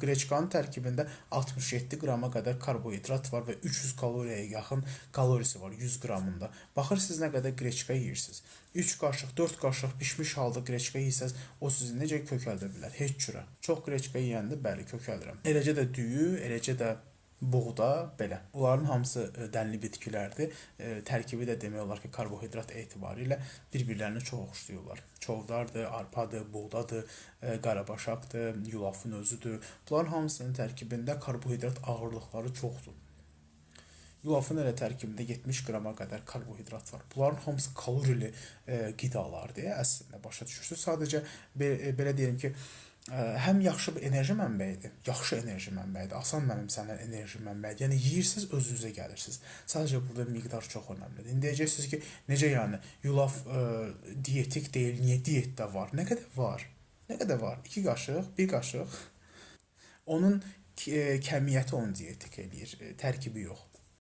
qreçkanın tərkibində 67 qrama qədər karbohidrat var və 300 kaloriyaya yaxın kalorisi var 100 qramında. Baxır siz nə qədər qreçka yeyirsiniz. 3 qaşıq, 4 qaşıq bişmiş halda qreçka yeyirsiniz, o sizi necə kökəldə bilər? Heç cürə. Çox qreçka yeyəndə bəli kökəldirəm. Eləcə də düyü, eləcə də buğda belə. Bunların hamısı dənli bitkilərdir. Tərkibi də demək olar ki, karbohidrat etibarilə bir-birlərini çox oxşayırlar. Çovdardır, arpadır, buğdadır, qarabaşaqdır, yulafın özüdür. Bunların hamısının tərkibində karbohidrat ağırlıqları çoxdur. Yulafın elə tərkibində 70 qrama qədər karbohidrat var. Bunların hamısı kalorili qidalardır. Əslində başa düşürsünüz. Sadəcə belə deyim ki, həm yaxşı bir enerji mənbəyidir, yaxşı enerji mənbəyidir, asan mənimsənilən enerji mənbəyidir. Yəni yeyirsiniz, özünüzə gəlirsiniz. Sadəcə burada miqdar çox önəmlidir. İndi deyəcəksiniz ki, necə yəni yulaf dietik deyil, niyə diyetdə var? Nə qədər var? Nə qədər var? 2 qaşıq, 1 qaşıq. Onun kəmiyyəti onu dietik eləyir, tərkibi yox.